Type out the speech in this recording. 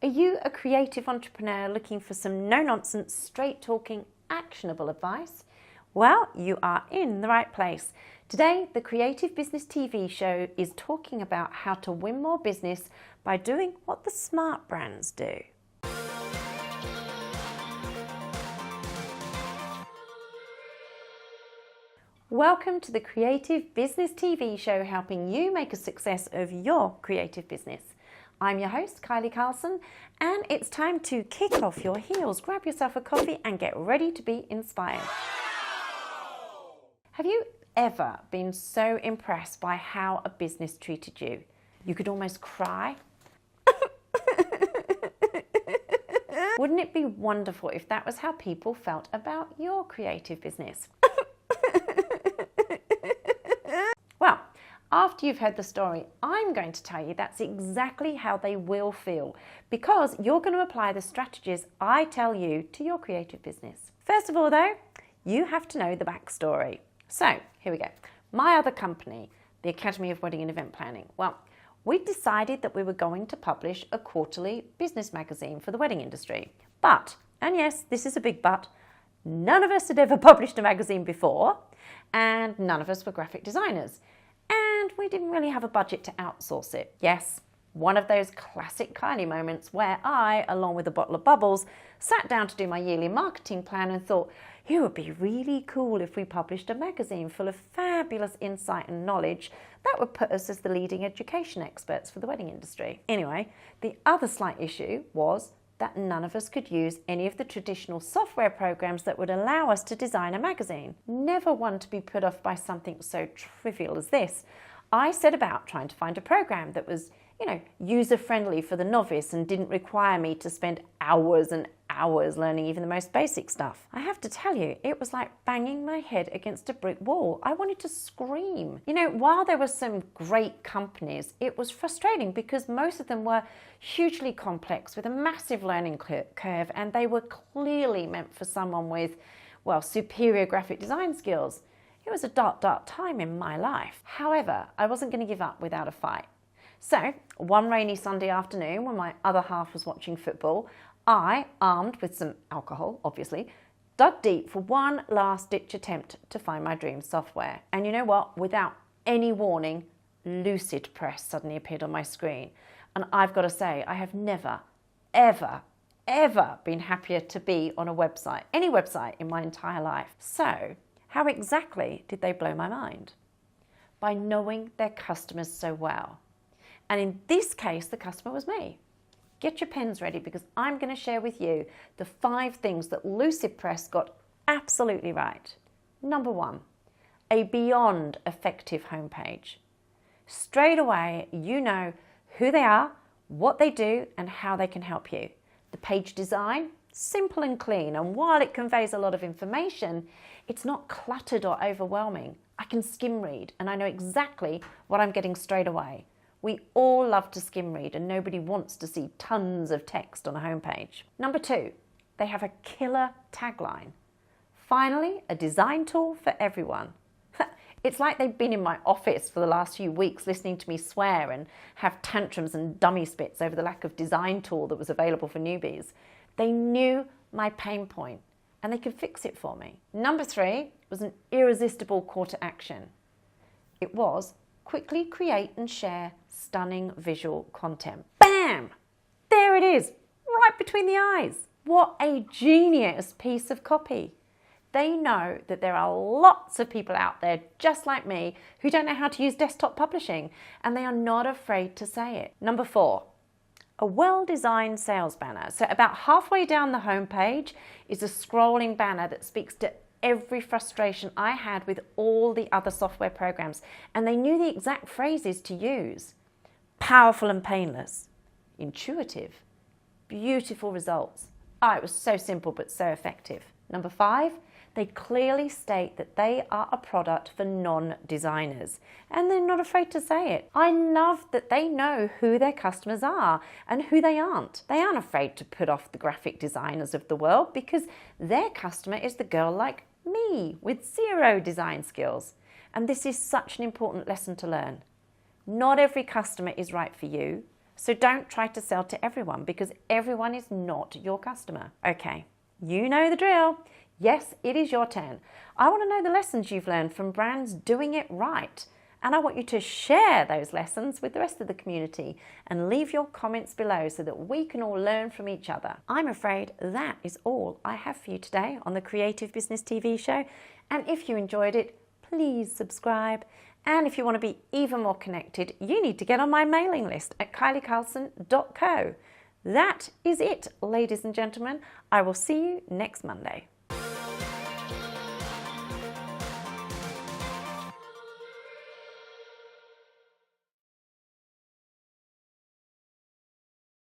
Are you a creative entrepreneur looking for some no-nonsense, straight-talking, actionable advice? Well, you are in the right place. Today, the Creative Business TV show is talking about how to win more business by doing what the smart brands do. Welcome to the Creative Business TV show, helping you make a success of your creative business. I'm your host, Kylie Carlson, and it's time to kick off your heels, grab yourself a coffee and get ready to be inspired. Have you ever been so impressed by how a business treated you? You could almost cry. Wouldn't it be wonderful if that was how people felt about your creative business? Well, after you've heard the story, I'm going to tell you that's exactly how they will feel, because you're going to apply the strategies I tell you to your creative business. First of all, though, you have to know the backstory. So, here we go. My other company, the Academy of Wedding and Event Planning, well, we decided that we were going to publish a quarterly business magazine for the wedding industry. But, and yes, this is a big but, none of us had ever published a magazine before, and none of us were graphic designers. And we didn't really have a budget to outsource it. Yes, one of those classic Kylie moments where I, along with a bottle of bubbles, sat down to do my yearly marketing plan and thought, it would be really cool if we published a magazine full of fabulous insight and knowledge that would put us as the leading education experts for the wedding industry. Anyway, the other slight issue was that none of us could use any of the traditional software programs that would allow us to design a magazine. Never one to be put off by something so trivial as this. I set about trying to find a program that was, user-friendly for the novice and didn't require me to spend hours and hours learning even the most basic stuff. I have to tell you, it was like banging my head against a brick wall. I wanted to scream. While there were some great companies, it was frustrating because most of them were hugely complex with a massive learning curve, and they were clearly meant for someone with, superior graphic design skills. It was a dark time in my life. However, I wasn't going to give up without a fight. So, one rainy Sunday afternoon when my other half was watching football, I, armed with some alcohol, obviously, dug deep for one last-ditch attempt to find my dream software. And you know what? Without any warning, Lucidpress suddenly appeared on my screen. And I've got to say, I have never, ever been happier to be on a website, any website in my entire life. So, how exactly did they blow my mind? By knowing their customers so well. And in this case, the customer was me. Get your pens ready because I'm going to share with you the 5 things that Lucidpress got absolutely right. Number 1, a beyond effective homepage. Straight away, you know who they are, what they do, and how they can help you. The page design, simple and clean, and while it conveys a lot of information, it's not cluttered or overwhelming. I can skim read and I know exactly what I'm getting straight away. We all love to skim read and nobody wants to see tons of text on a homepage. Number 2, they have a killer tagline. Finally, a design tool for everyone. It's like they've been in my office for the last few weeks listening to me swear and have tantrums and dummy spits over the lack of design tool that was available for newbies. They knew my pain point and they could fix it for me. Number 3 was an irresistible call to action. It was quickly create and share stunning visual content. Bam! There it is, right between the eyes. What a genius piece of copy. They know that there are lots of people out there just like me who don't know how to use desktop publishing, and they are not afraid to say it. Number 4, a well-designed sales banner. So about halfway down the homepage is a scrolling banner that speaks to every frustration I had with all the other software programs, and they knew the exact phrases to use. Powerful and painless, intuitive, beautiful results. It was so simple but so effective. Number 5, they clearly state that they are a product for non-designers, and they're not afraid to say it. I love that they know who their customers are and who they aren't. They aren't afraid to put off the graphic designers of the world because their customer is the girl like me with 0 design skills. And this is such an important lesson to learn. Not every customer is right for you, So don't try to sell to everyone because everyone is not your customer. Okay, you know the drill. Yes, it is your turn. I want to know the lessons you've learned from brands doing it right. And I want you to share those lessons with the rest of the community and leave your comments below so that we can all learn from each other. I'm afraid that is all I have for you today on the Creative Business TV show. And if you enjoyed it, please subscribe. And if you want to be even more connected, you need to get on my mailing list at kyliecarlson.co. That is it, ladies and gentlemen. I will see you next Monday.